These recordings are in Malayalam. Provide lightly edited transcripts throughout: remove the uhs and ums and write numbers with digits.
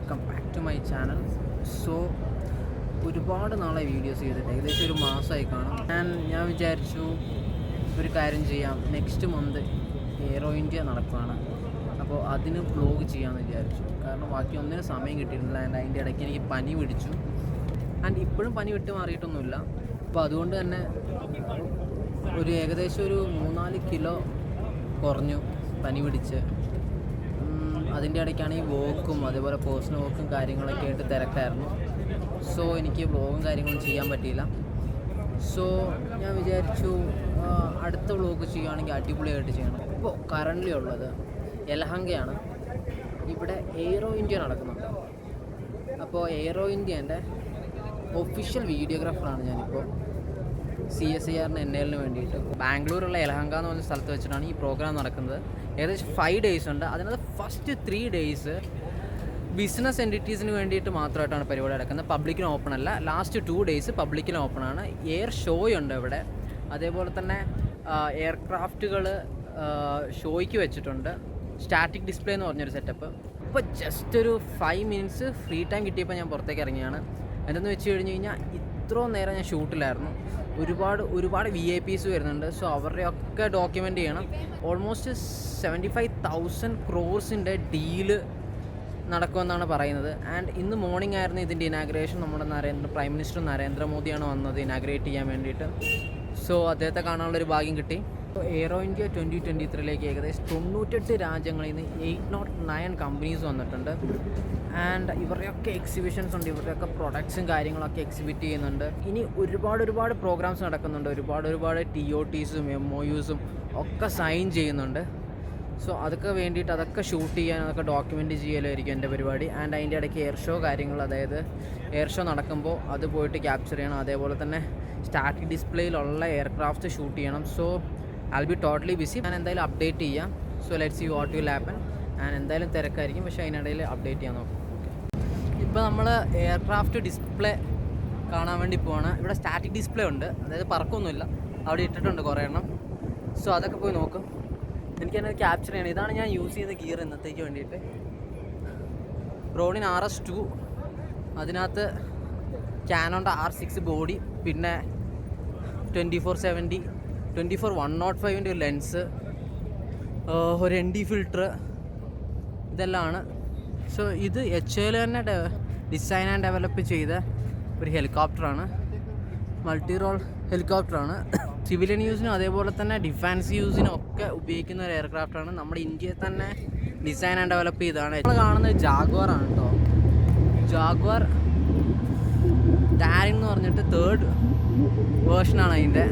Welcome back to my channel. So ഒരുപാട് നാളെ വീഡിയോസ് ചെയ്തിട്ട് ഏകദേശം ഒരു മാസമായി കാണും. ഞാൻ വിചാരിച്ചു ഒരു കാര്യം ചെയ്യാം. നെക്സ്റ്റ് മന്ത് എയറോ ഇന്ത്യ നടക്കുകയാണ്, അപ്പോൾ അതിന് വ്ലോഗ് ചെയ്യാമെന്ന് വിചാരിച്ചു. കാരണം ബാക്കി ഒന്നിനും സമയം കിട്ടിയിരുന്നില്ല. അതിൻ്റെ ഇടയ്ക്ക് എനിക്ക് പനി പിടിച്ചു. ഇപ്പോഴും പനി വിട്ട് മാറിയിട്ടൊന്നുമില്ല. അപ്പോൾ അതുകൊണ്ട് തന്നെ ഏകദേശം ഒരു 3-4 കിലോ കുറഞ്ഞു പനി പിടിച്ച്. അതിൻ്റെ ഇടയ്ക്കാണ് ഈ വോക്കും അതേപോലെ പേഴ്സണൽ വോക്കും കാര്യങ്ങളൊക്കെ ആയിട്ട് തിരക്കായിരുന്നു. സോ എനിക്ക് വ്ലോഗും കാര്യങ്ങളും ചെയ്യാൻ പറ്റിയില്ല. സോ ഞാൻ വിചാരിച്ചു അടുത്ത വ്ലോഗ് ചെയ്യുകയാണെങ്കിൽ അടിപൊളിയായിട്ട് ചെയ്യണം. ഇപ്പോൾ കറൻ്റ്ലി ഉള്ളത് യലഹങ്കയാണ്. ഇവിടെ എയ്റോ ഇന്ത്യ നടക്കുന്നുണ്ട്. അപ്പോൾ എയ്റോ ഇന്ത്യൻ്റെ ഒഫീഷ്യൽ വീഡിയോഗ്രാഫറാണ് ഞാനിപ്പോൾ. CSIRന് NLന് വേണ്ടിയിട്ട് ബാംഗ്ലൂരുള്ള യലഹങ്ക എന്ന് പറഞ്ഞ സ്ഥലത്ത് വെച്ചിട്ടാണ് ഈ പ്രോഗ്രാം നടക്കുന്നത്. ഏകദേശം 5 days ഉണ്ട്. അതിനകത്ത് ഫസ്റ്റ് 3 days ബിസിനസ് എൻറ്റിറ്റീസിന് വേണ്ടിയിട്ട് മാത്രമായിട്ടാണ് പരിപാടി നടക്കുന്നത്. പബ്ലിക്കിന് ഓപ്പൺ അല്ല. ലാസ്റ്റ് 2 days പബ്ലിക്കിന് ഓപ്പൺ ആണ്. എയർ ഷോയുണ്ട് ഇവിടെ. അതേപോലെ തന്നെ എയർക്രാഫ്റ്റുകൾ ഷോയ്ക്ക് വെച്ചിട്ടുണ്ട്. സ്റ്റാറ്റിക് ഡിസ്പ്ലേ എന്ന് പറഞ്ഞൊരു സെറ്റപ്പ്. ഇപ്പോൾ ജസ്റ്റ് ഒരു 5 minutes ഫ്രീ ടൈം കിട്ടിയപ്പോൾ ഞാൻ പുറത്തേക്ക് ഇറങ്ങിയാണ്. എന്തെന്ന് വെച്ച് കഴിഞ്ഞ് കഴിഞ്ഞാൽ ഇത്രയും നേരം ഞാൻ ഷൂട്ടിലായിരുന്നു. ഒരുപാട് VIPs വരുന്നുണ്ട്. സോ അവരുടെയൊക്കെ ഡോക്യുമെൻ്റ് ചെയ്യണം. ഓൾമോസ്റ്റ് 75,000 crores ഡീല് നടക്കുമെന്നാണ് പറയുന്നത്. ഇന്ന് മോർണിംഗ് ആയിരുന്നു ഇതിൻ്റെ ഇനാഗ്രേഷൻ. നമ്മുടെ പ്രൈം മിനിസ്റ്റർ നരേന്ദ്രമോദിയാണ് വന്നത് ഇനാഗ്രേറ്റ് ചെയ്യാൻ വേണ്ടിയിട്ട്. സോ അദ്ദേഹത്തെ കാണാനുള്ളൊരു ഭാഗ്യം കിട്ടി. എയ്റോ ഇന്ത്യ 2023 ഏകദേശം 98 രാജ്യങ്ങളിൽ നിന്ന് 809 കമ്പനീസ് വന്നിട്ടുണ്ട്. ഇവരുടെയൊക്കെ എക്സിബിഷൻസ് ഉണ്ട്. ഇവരുടെയൊക്കെ പ്രൊഡക്ട്സും കാര്യങ്ങളൊക്കെ എക്സിബിറ്റ് ചെയ്യുന്നുണ്ട്. ഇനി ഒരുപാട് പ്രോഗ്രാംസ് നടക്കുന്നുണ്ട്. ഒരുപാട് TOTസും MOUസും ഒക്കെ സൈൻ ചെയ്യുന്നുണ്ട്. സോ അതൊക്കെ വേണ്ടിയിട്ട് അതൊക്കെ ഷൂട്ട് ചെയ്യാൻ, അതൊക്കെ ഡോക്യുമെൻ്റ് ചെയ്യലായിരിക്കും എൻ്റെ പരിപാടി. അതിൻ്റെ ഇടയ്ക്ക് എയർ ഷോ കാര്യങ്ങൾ, അതായത് എയർ ഷോ നടക്കുമ്പോൾ അത് പോയിട്ട് ക്യാപ്ചർ ചെയ്യണം. അതേപോലെ തന്നെ സ്റ്റാറ്റിക് ഡിസ്പ്ലേയിലുള്ള എയർക്രാഫ്റ്റ് ഷൂട്ട് ചെയ്യണം. So I'll be totally busy. ഞാൻ എന്തായാലും അപ്ഡേറ്റ് ചെയ്യാം. So let's see what will happen. എന്തായാലും തിരക്കായിരിക്കും, പക്ഷേ അതിനിടയിൽ അപ്ഡേറ്റ് ചെയ്യാൻ നോക്കാം. ഇപ്പോൾ നമ്മൾ എയർക്രാഫ്റ്റ് ഡിസ്പ്ലേ കാണാൻ വേണ്ടി പോവാണ്. ഇവിടെ സ്റ്റാറ്റിക് ഡിസ്പ്ലേ ഉണ്ട്, അതായത് പറക്കൊന്നുമില്ല. അവിടെ ഇട്ടിട്ടുണ്ട് കുറേ എണ്ണം. സോ അതൊക്കെ പോയി നോക്കും. എനിക്കതിനത് ക്യാപ്ചർ ചെയ്യണം. ഇതാണ് ഞാൻ യൂസ് ചെയ്യുന്ന ഗിയർ ഇന്നത്തേക്ക് വേണ്ടിയിട്ട്. റോണിൻ RS2, അതിനകത്ത് ക്യാനോൻ്റെ R6 ബോഡി, പിന്നെ 2470 105 ഒരു ലെൻസ്, ഒരു ND ഫിൽട്ടർ, ഇതെല്ലാമാണ്. സോ ഇത് HAL തന്നെ ഡിസൈൻ ആൻഡ് ഡെവലപ്പ് ചെയ്ത ഒരു ഹെലികോപ്റ്ററാണ്. മൾട്ടി റോൾ ഹെലികോപ്റ്ററാണ്. സിവിലിയൻ യൂസിനും അതേപോലെ തന്നെ ഡിഫൻസ് യൂസിനും ഒക്കെ ഉപയോഗിക്കുന്ന ഒരു എയർക്രാഫ്റ്റാണ്. നമ്മുടെ ഇന്ത്യയിൽ തന്നെ ഡിസൈൻ ആൻഡ് ഡെവലപ്പ് ചെയ്തതാണ്. നമ്മൾ കാണുന്നത് ജാഗ്വാറാണ് കേട്ടോ. ജാഗ്വാർ ഡാരിൻ എന്ന് പറഞ്ഞിട്ട് 3rd വേർഷനാണ് അതിൻ്റെ.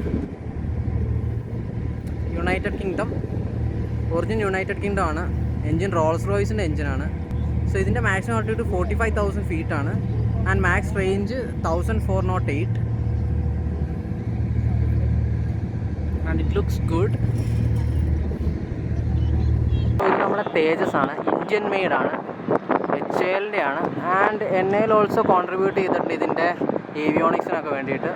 United Kingdom, original United Kingdom ആണ്. എൻജിൻ റോൾസ് റോയ്സിൻ്റെ എൻജിനാണ്. സോ ഇതിൻ്റെ മാക്സിമം ആൾട്ടിറ്റ്യൂഡ് 45,000 feet ആണ്. Max range 1408. It looks good. ഇത് നമ്മുടെ തേജസ് ആണ്. ഇന്ത്യൻ മെയ്ഡ് ആണ്. HALൻ്റെ ആണ്. NAL ഓൾസോ കോൺട്രിബ്യൂട്ട് ചെയ്തിട്ടുണ്ട് ഇതിൻ്റെ ഏവിയോണിക്സിനൊക്കെ വേണ്ടിയിട്ട്.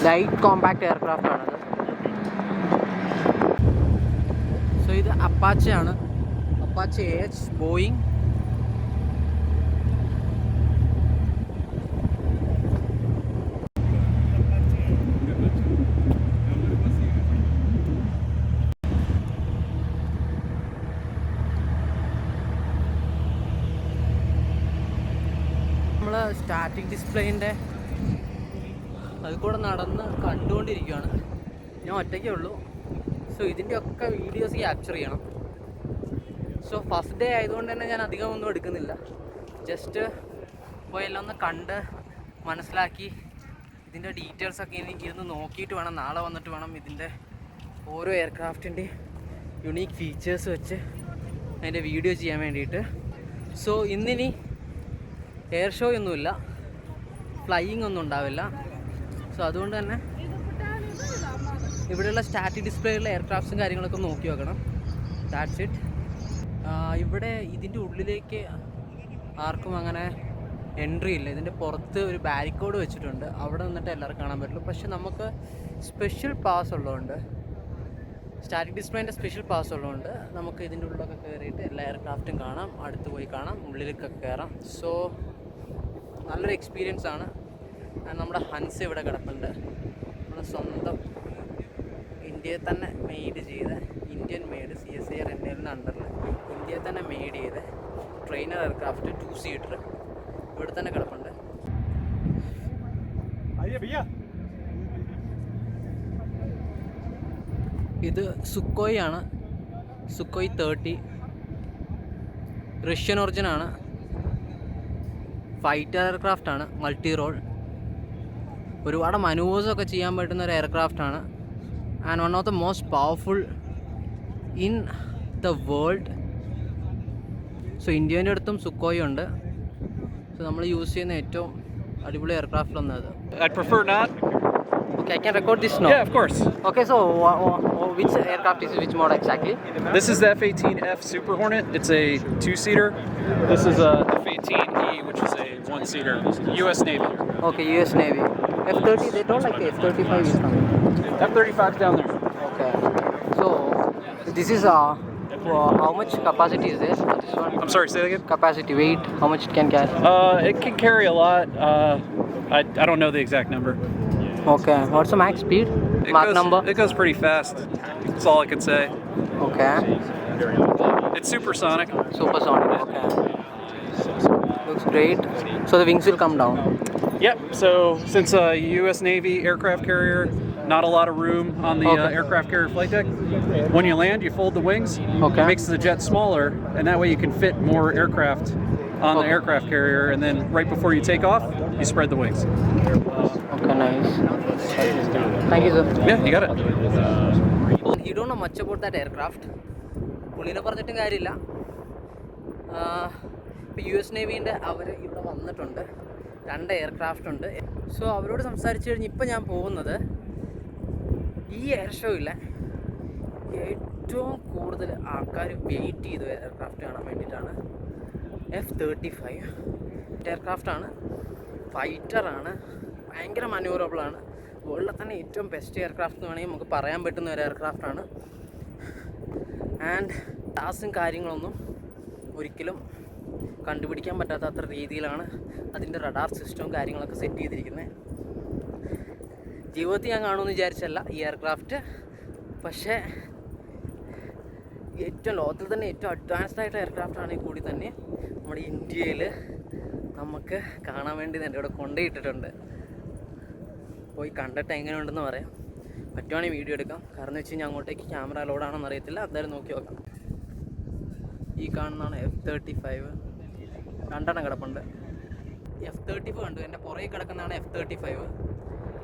ലൈറ്റ് കോമ്പാക്ട് എയർക്രാഫ്റ്റ് ആണത്. സോ ഇത് അപ്പാച്ചയാണ്. Apache AH Boeing. നമ്മൾ സ്റ്റാറ്റിക് ഡിസ്പ്ലേൻ്റെ അത് കൂടെ നടന്ന് കണ്ടുകൊണ്ടിരിക്കുകയാണ്. ഞാൻ ഒറ്റയ്ക്കേ ഉള്ളൂ. സോ ഇതിൻ്റെയൊക്കെ വീഡിയോസ് ക്യാപ്ചർ ചെയ്യണം. സോ ഫസ്റ്റ് ഡേ ആയതുകൊണ്ട് തന്നെ ഞാൻ അധികം ഒന്നും എടുക്കുന്നില്ല. ജസ്റ്റ് പോയി എല്ലാം ഒന്ന് കണ്ട് മനസ്സിലാക്കി ഇതിൻ്റെ ഡീറ്റെയിൽസൊക്കെ ഇരുന്ന് നോക്കിയിട്ട് വേണം നാളെ വന്നിട്ട് വേണം ഇതിൻ്റെ ഓരോ എയർക്രാഫ്റ്റിൻ്റെ യുണീക്ക് ഫീച്ചേഴ്സ് വെച്ച് അതിൻ്റെ വീഡിയോ ചെയ്യാൻ വേണ്ടിയിട്ട്. സോ ഇന്നിനി എയർ ഷോ ഒന്നുമില്ല, ഫ്ലൈയിങ് ഒന്നും ഉണ്ടാവില്ല. സോ അതുകൊണ്ട് തന്നെ ഇവിടെയുള്ള സ്റ്റാറ്റിക് ഡിസ്പ്ലേയുള്ള എയർക്രാഫ്റ്റ്സും കാര്യങ്ങളൊക്കെ നോക്കി വെക്കണം. That's it. ഇവിടെ ഇതിൻ്റെ ഉള്ളിലേക്ക് ആർക്കും അങ്ങനെ എൻട്രി ഇല്ല. ഇതിൻ്റെ പുറത്ത് ഒരു ബാരിക്കോഡ് വെച്ചിട്ടുണ്ട്. അവിടെ നിന്നിട്ട് എല്ലാവർക്കും കാണാൻ പറ്റുള്ളൂ. പക്ഷെ നമുക്ക് സ്പെഷ്യൽ പാസ് ഉള്ളതുകൊണ്ട് സ്റ്റാറ്റിക് ഡിസ്പ്ലേൻ്റെ സ്പെഷ്യൽ പാസ് ഉള്ളതുകൊണ്ട് നമുക്ക് ഇതിൻ്റെ ഉള്ളിലൊക്കെ കയറിയിട്ട് എല്ലാ എയർക്രാഫ്റ്റും കാണാം, അടുത്ത് പോയി കാണാം, ഉള്ളിലൊക്കെ കയറാം. സോ നല്ലൊരു എക്സ്പീരിയൻസ് ആണ്. നമ്മുടെ ഹൻസ് ഇവിടെ കിടപ്പുണ്ട്. നമ്മുടെ സ്വന്തം ഇന്ത്യയിൽ തന്നെ മെയ്ഡ് ചെയ്ത, ഇന്ത്യൻ മെയ്ഡ് CSIR എന്നതിൻ്റെ അണ്ടറിൽ ഇന്ത്യയിൽ തന്നെ മെയ്ഡ് ചെയ്ത ട്രെയിനർ എയർക്രാഫ്റ്റ് 2 സീറ്റർ ഇവിടെ തന്നെ കിടപ്പുണ്ട്. ഇത് സുക്കോയ് ആണ്, സുക്കോയ് 30 റഷ്യൻ ഒറിജിൻ ആണ്. ഫൈറ്റർ എയർക്രാഫ്റ്റ് ആണ്, മൾട്ടി റോൾ. ഒരുപാട് മനൂവേഴ്സൊക്കെ ചെയ്യാൻ പറ്റുന്ന ഒരു എയർക്രാഫ്റ്റാണ്. And one of the most powerful in the world. So ഇന്ത്യേൻ്റെ അടുത്തും സുക്കോയ് ഉണ്ട്. സോ നമ്മൾ യൂസ് ചെയ്യുന്ന ഏറ്റവും അടിപൊളി എയർക്രാഫ്റ്റിലൊന്നും അത്. I'd prefer not. Okay, I can record this now. Yeah, of course. Okay, so which aircraft is which model exactly? This is the F-18F Super Hornet. It's a 2-seater. This is a F-18E, which is a 1-seater. U.S. Navy. Okay, US Navy. F-30, they don't like F-35 is coming. F-35's down there. Okay. So this is how much capacity is there for this one? I'm sorry, say that again? Capacity, weight, how much it can carry? It can carry a lot. I don't know the exact number. Okay. What's the max speed? Mach number? It goes pretty fast. That's all I can say. Okay. It's supersonic. Supersonic. Okay. Looks great. So the wings will come down. Yep. So since a U.S. Navy aircraft carrier, not a lot of room on the aircraft carrier flight deck. When you land, you fold the wings. Okay. It makes the jet smaller, and that way you can fit more aircraft on the aircraft carrier. And then right before you take off, you spread the wings. Okay, nice. Thank you, sir. Yeah, you got it. You don't know much about that aircraft. പുള്ളിനെ പറഞ്ഞിട്ടും കാര്യമില്ല. ഇപ്പോൾ US നേവീൻ്റെ അവർ ഇവിടെ വന്നിട്ടുണ്ട്, 2 എയർക്രാഫ്റ്റ് ഉണ്ട്. സോ അവരോട് സംസാരിച്ച് കഴിഞ്ഞ് ഇപ്പം ഞാൻ പോകുന്നത് ഈ എയർ ഷോയിൽ ഏറ്റവും കൂടുതൽ ആൾക്കാർ വെയിറ്റ് ചെയ്ത എയർക്രാഫ്റ്റ് കാണാൻ വേണ്ടിയിട്ടാണ്. F-35 എയർക്രാഫ്റ്റാണ്, ഫൈറ്ററാണ്, ഭയങ്കര മനോറബിളാണ്. വേൾഡിലെ തന്നെ ഏറ്റവും ബെസ്റ്റ് എയർക്രാഫ്റ്റ് എന്ന് വേണമെങ്കിൽ നമുക്ക് പറയാൻ പറ്റുന്ന ഒരു എയർക്രാഫ്റ്റാണ്. ആൻഡ് ടാസും കാര്യങ്ങളൊന്നും ഒരിക്കലും കണ്ടുപിടിക്കാൻ പറ്റാത്ത അത്ര രീതിയിലാണ് അതിൻ്റെ റഡാർ സിസ്റ്റവും കാര്യങ്ങളൊക്കെ സെറ്റ് ചെയ്തിരിക്കുന്നത്. ജീവിതത്തിൽ ഞാൻ കാണുമെന്ന് വിചാരിച്ചല്ല ഈ എയർക്രാഫ്റ്റ്. പക്ഷേ ഏറ്റവും ലോകത്തിൽ തന്നെ ഏറ്റവും അഡ്വാൻസ്ഡ് ആയിട്ട് എയർക്രാഫ്റ്റ് ആണെങ്കിൽ കൂടി തന്നെ നമ്മുടെ ഇന്ത്യയിൽ നമുക്ക് കാണാൻ വേണ്ടി എൻ്റെ ഇവിടെ കൊണ്ടുപോയിട്ടിട്ടുണ്ട്. പോയി കണ്ടിട്ട് എങ്ങനെയുണ്ടെന്ന് പറയാം. പറ്റുവാണെങ്കിൽ വീഡിയോ എടുക്കാം. കാരണം എന്ന് വെച്ച് കഴിഞ്ഞാൽ അങ്ങോട്ടേക്ക് ക്യാമറ അലോഡാണെന്ന് അറിയത്തില്ല. എന്തായാലും നോക്കി നോക്കാം. ഈ കാണുന്നതാണ് F-35. 2 കിടപ്പുണ്ട്. F-35 കണ്ടു. എൻ്റെ പുറകെ കിടക്കുന്നതാണ് F-35.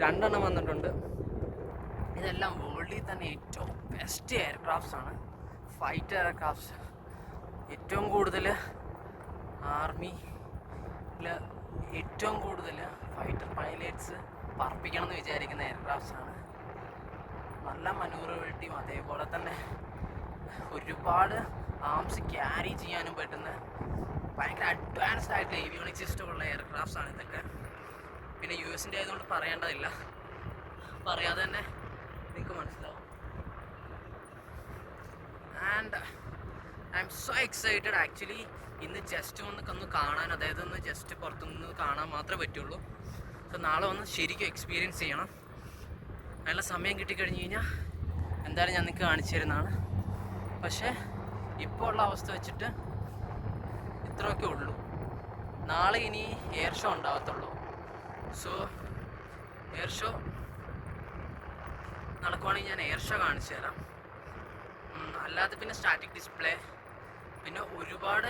2 വന്നിട്ടുണ്ട്. ഇതെല്ലാം വേൾഡിൽ തന്നെ ഏറ്റവും ബെസ്റ്റ് എയർക്രാഫ്റ്റ്സ് ആണ്, ഫൈറ്റർ എയർക്രാഫ്റ്റ്സ്. ഏറ്റവും കൂടുതൽ ആർമിയിൽ ഏറ്റവും കൂടുതൽ ഫൈറ്റർ പൈലറ്റ്സ് പറപ്പിക്കണം എന്ന് വിചാരിക്കുന്ന എയർക്രാഫ്റ്റ്സ് ആണ്. നല്ല മനൂറബിലിറ്റിയും അതേപോലെ തന്നെ ഒരുപാട് ആംസ് ക്യാരി ചെയ്യാനും പറ്റുന്ന ഭയങ്കര അഡ്വാൻസ്ഡ് ആയിട്ട് ഏവിയോണിക് സിസ്റ്റം ഉള്ള എയർക്രാഫ്റ്റ്സ് ആണ് ഇതൊക്കെ. പിന്നെ US ആയതുകൊണ്ട് പറയേണ്ടതില്ല, പറയാതെ തന്നെ നിങ്ങൾക്ക് മനസ്സിലാവും. And I M so excited. Actually ഇന്ന് ജസ്റ്റ് ഒന്ന് കാണാൻ, അതായത് ഒന്ന് ജസ്റ്റ് പുറത്തുനിന്ന് കാണാൻ മാത്രമേ പറ്റുള്ളൂ. സോ നാളെ വന്ന് ശരിക്കും എക്സ്പീരിയൻസ് ചെയ്യണം. അതിനുള്ള സമയം കിട്ടിക്കഴിഞ്ഞ് കഴിഞ്ഞാൽ എന്തായാലും ഞാൻ നിങ്ങൾക്ക് കാണിച്ചു തരുന്നതാണ്. പക്ഷേ ഇപ്പോൾ ഉള്ള അവസ്ഥ വെച്ചിട്ട് ഇത്രയൊക്കെ ഉള്ളൂ. നാളെ ഇനി എയർ ഷോ ഉണ്ടാകത്തുള്ളൂ. സോ എയർ ഷോ നടക്കുവാണെങ്കിൽ ഞാൻ എയർ ഷോ കാണിച്ചു തരാം. അല്ലാതെ പിന്നെ സ്റ്റാറ്റിക് ഡിസ്പ്ലേ, പിന്നെ ഒരുപാട്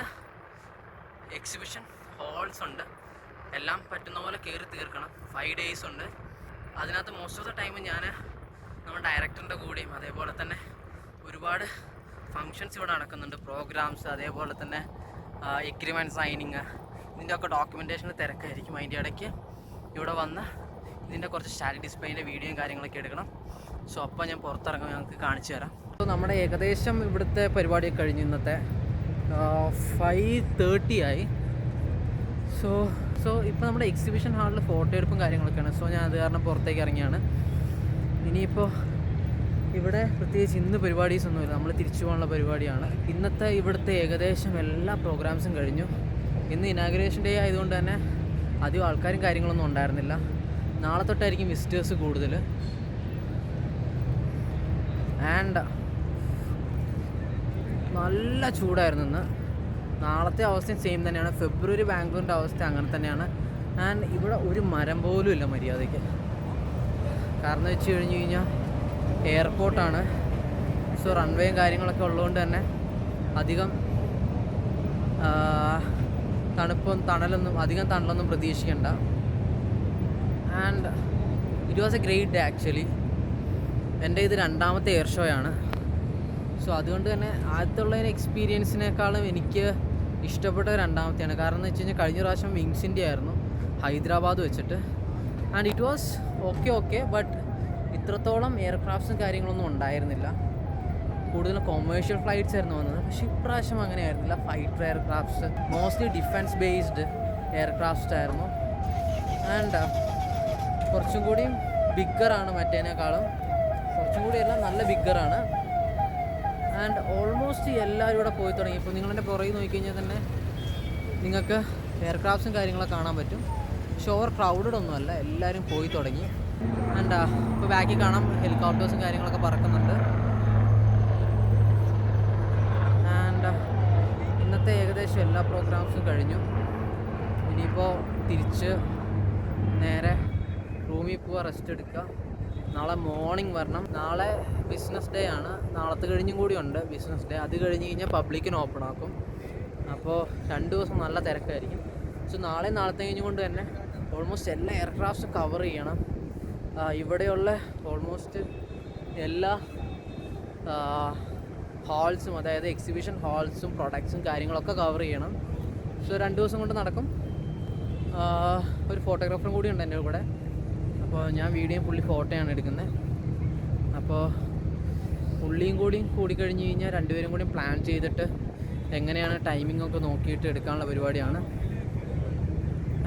എക്സിബിഷൻ ഹോൾസ് ഉണ്ട്. എല്ലാം പറ്റുന്ന പോലെ കയറി തീർക്കണം. 5 days ഉണ്ട്. അതിനകത്ത് മോസ്റ്റ് ഓഫ് ദ ടൈം ഞാൻ നമ്മുടെ ഡയറക്ടറിൻ്റെ കൂടെയും അതേപോലെ തന്നെ ഒരുപാട് ഫങ്ഷൻസ് ഇവിടെ നടക്കുന്നുണ്ട്, പ്രോഗ്രാംസ്, അതേപോലെ തന്നെ എഗ്രിമെൻറ്റ് സൈനിങ്, ഇതിൻ്റെ ഒക്കെ ഡോക്യുമെൻറ്റേഷന് തിരക്കായിരിക്കും. അതിൻ്റെ ഇടയ്ക്ക് ഇവിടെ വന്ന് ഇതിൻ്റെ കുറച്ച് സ്റ്റാറ്റിക് ഡിസ്പ്ലേൻ്റെ വീഡിയോയും കാര്യങ്ങളൊക്കെ എടുക്കണം. സോ അപ്പോൾ ഞാൻ പുറത്തിറങ്ങുമ്പോൾ ഞങ്ങൾക്ക് കാണിച്ചു തരാം. സോ നമ്മുടെ ഏകദേശം ഇവിടുത്തെ പരിപാടിയൊക്കെ കഴിഞ്ഞു. ഇന്നത്തെ 5:30 ആയി. സോ ഇപ്പോൾ നമ്മുടെ എക്സിബിഷൻ ഹാളിൽ ഫോട്ടോ എടുപ്പും കാര്യങ്ങളൊക്കെയാണ്. സോ ഞാൻ അത് കാരണം പുറത്തേക്ക് ഇറങ്ങിയാണ്. ഇനിയിപ്പോൾ ഇവിടെ പ്രത്യേകിച്ച് ഇന്ന് പരിപാടീസൊന്നുമില്ല, നമ്മൾ തിരിച്ചു പോകാനുള്ള പരിപാടിയാണ്. ഇന്നത്തെ ഇവിടുത്തെ ഏകദേശം എല്ലാ പ്രോഗ്രാംസും കഴിഞ്ഞു. ഇന്ന് ഇനാഗുറേഷൻ ഡേ ആയതുകൊണ്ട് തന്നെ അധികം ആൾക്കാരും കാര്യങ്ങളൊന്നും ഉണ്ടായിരുന്നില്ല. നാളെ തൊട്ടായിരിക്കും വിസിറ്റേഴ്സ് കൂടുതൽ. ആൻഡ് നല്ല ചൂടായിരുന്നു ഇന്ന്. നാളത്തെ അവസ്ഥയും സെയിം തന്നെയാണ്. ഫെബ്രുവരി ബാംഗ്ലൂരിൻ്റെ അവസ്ഥ അങ്ങനെ തന്നെയാണ്. ആൻഡ് ഇവിടെ ഒരു മരം പോലും ഇല്ല മര്യാദയ്ക്ക്. കാരണം വെച്ച് കഴിഞ്ഞ് കഴിഞ്ഞാൽ എയർപോർട്ടാണ്. സോ റൺവേയും കാര്യങ്ങളൊക്കെ ഉള്ളതുകൊണ്ട് തന്നെ അധികം അധികം തണലൊന്നും പ്രതീക്ഷിക്കണ്ട. And it was a great day actually. എൻ്റെ ഇത് 2ാമത്തെ എയർ ഷോ ആണ്. സോ അതുകൊണ്ട് തന്നെ ആദ്യത്തുള്ളതിന് എക്സ്പീരിയൻസിനേക്കാളും എനിക്ക് ഇഷ്ടപ്പെട്ട 2ാമത്തെയാണ്. കാരണം എന്ന് വെച്ച് കഴിഞ്ഞാൽ കഴിഞ്ഞ പ്രാവശ്യം വിങ്സിൻ്റെ ആയിരുന്നു ഹൈദരാബാദ് വെച്ചിട്ട്. And it was okay but ഇത്രത്തോളം എയർക്രാഫ്റ്റ്സും കാര്യങ്ങളൊന്നും ഉണ്ടായിരുന്നില്ല. കൂടുതലും കൊമേഴ്ഷ്യൽ ഫ്ലൈറ്റ്സ് ആയിരുന്നു വന്നത്. പക്ഷേ ഇപ്രാവശ്യം അങ്ങനെ ആയിരുന്നില്ല. Fighter aircrafts, mostly defence based aircrafts ആയിരുന്നു. ആൻഡ് കുറച്ചും കൂടിയും ബിഗ്ഗറാണ് മറ്റേനേക്കാളും. കുറച്ചും കൂടി എല്ലാം നല്ല ബിഗ്ഗറാണ്. ആൻഡ് ഓൾമോസ്റ്റ് എല്ലാവരും ഇവിടെ പോയി തുടങ്ങി. ഇപ്പോൾ നിങ്ങളെൻ്റെ പുറകെ നോക്കിക്കഴിഞ്ഞാൽ തന്നെ നിങ്ങൾക്ക് എയർക്രാഫ്റ്റ്സും കാര്യങ്ങളൊക്കെ കാണാൻ പറ്റും. പക്ഷേ ഓവർ ക്രൗഡഡ് ഒന്നുമല്ല, എല്ലാവരും പോയി തുടങ്ങി. ആൻഡ് ഇപ്പോൾ ബാക്കിൽ കാണാം ഹെലികോപ്റ്റേഴ്സും കാര്യങ്ങളൊക്കെ പറക്കുന്നുണ്ട്. ആൻഡ് ഇന്നത്തെ ഏകദേശം എല്ലാ പ്രോഗ്രാംസും കഴിഞ്ഞു. ഇനിയിപ്പോൾ തിരിച്ച് നേരെ റൂമിൽ പോവുക, റെസ്റ്റ് എടുക്കുക. നാളെ മോർണിംഗ് വരണം. നാളെ ബിസിനസ് ഡേ ആണ്. നാളത്തെ കഴിഞ്ഞും കൂടി ഉണ്ട് ബിസിനസ് ഡേ. അത് കഴിഞ്ഞ് കഴിഞ്ഞാൽ പബ്ലിക്കിന് ഓപ്പൺ ആക്കും. അപ്പോൾ 2 ദിവസം നല്ല തിരക്കായിരിക്കും. സോ നാളത്തെ കഴിഞ്ഞും കൊണ്ട് തന്നെ ഓൾമോസ്റ്റ് എല്ലാ എയർക്രാഫ്റ്റ്സും കവർ ചെയ്യണം. ഇവിടെയുള്ള ഓൾമോസ്റ്റ് എല്ലാ ഹാൾസും, അതായത് എക്സിബിഷൻ ഹാൾസും പ്രൊഡക്ട്സും കാര്യങ്ങളൊക്കെ കവർ ചെയ്യണം. സോ 2 ദിവസം കൊണ്ട് നടക്കും. ഒരു ഫോട്ടോഗ്രാഫറും കൂടി ഉണ്ട് എൻ്റെ കൂടെ. അപ്പോൾ ഞാൻ വീഡിയോയും പുള്ളി ഫോട്ടോയാണ് എടുക്കുന്നത്. അപ്പോൾ പുള്ളിയും കൂടി കഴിഞ്ഞ് കഴിഞ്ഞാൽ 2 പേരും കൂടി പ്ലാൻ ചെയ്തിട്ട് എങ്ങനെയാണ് ടൈമിംഗ് ഒക്കെ നോക്കിയിട്ട് എടുക്കാനുള്ള പരിപാടിയാണ്.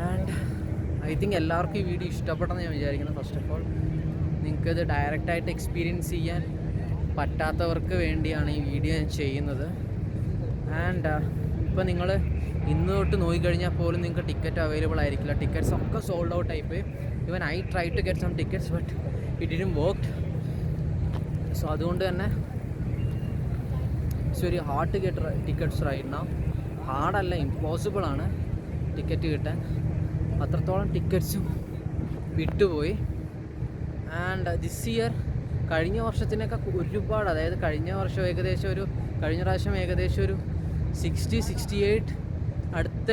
ആൻഡ് ഐ തിങ്ക് എല്ലാവർക്കും ഈ വീഡിയോ ഇഷ്ടപ്പെട്ടെന്ന് ഞാൻ വിചാരിക്കുന്നു. ഫസ്റ്റ് ഓഫ് ഓൾ നിങ്ങൾക്കത് ഡയറക്റ്റായിട്ട് എക്സ്പീരിയൻസ് ചെയ്യാൻ പറ്റാത്തവർക്ക് വേണ്ടിയാണ് ഈ വീഡിയോ ഞാൻ ചെയ്യുന്നത്. ആൻഡ് ഇപ്പോൾ നിങ്ങൾ ഇന്ന് തൊട്ട് നോക്കിക്കഴിഞ്ഞാൽ പോലും നിങ്ങൾക്ക് ടിക്കറ്റ് അവൈലബിൾ ആയിരിക്കില്ല. ടിക്കറ്റ്സ് ഒക്കെ സോൾഡ് ഔട്ട് ആയിപ്പോയി. Even I try to get some tickets but it didn't work. So അതുകൊണ്ട് തന്നെ it's very hard to get tickets right now. ഹാർഡല്ല, ഇമ്പോസിബിൾ ആണ് ടിക്കറ്റ് കിട്ടാൻ. അത്രത്തോളം ടിക്കറ്റ്സും വിട്ടുപോയി. ആൻഡ് ദിസ് ഇയർ കഴിഞ്ഞ വർഷത്തിനൊക്കെ ഒരുപാട്, അതായത് കഴിഞ്ഞ പ്രാവശ്യം ഏകദേശം ഒരു 60-68 അടുത്ത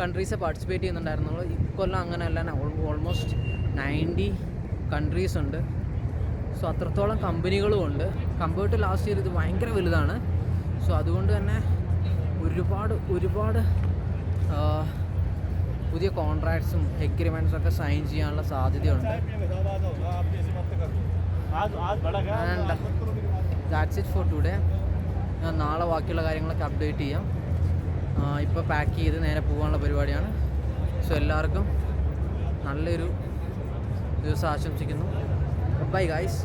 കൺട്രീസ് പാർട്ടിസിപ്പേറ്റ് ചെയ്യുന്നുണ്ടായിരുന്നുള്ളൂ. ഇക്കൊല്ലം അങ്ങനെയല്ല, ഓൾമോസ്റ്റ് 90 കൺട്രീസ് ഉണ്ട്. സോ അത്രത്തോളം കമ്പനികളും ഉണ്ട്. കമ്പയർഡ് ടു ലാസ്റ്റ് ഇയർ ഇത് ഭയങ്കര വലുതാണ്. സോ അതുകൊണ്ട് തന്നെ ഒരുപാട് പുതിയ കോൺട്രാക്ട്സും എഗ്രിമെൻറ്റ്സും ഒക്കെ സൈൻ ചെയ്യാനുള്ള സാധ്യതയുണ്ട്. And that's it for today. ഞാൻ നാളെ ബാക്കിയുള്ള കാര്യങ്ങളൊക്കെ അപ്ഡേറ്റ് ചെയ്യാം. ഇപ്പോൾ പാക്ക് ചെയ്ത് നേരെ പോകാനുള്ള പരിപാടിയാണ്. സോ എല്ലാവർക്കും നല്ലൊരു ദിവസം ആശംസിക്കുന്നു. Bye guys.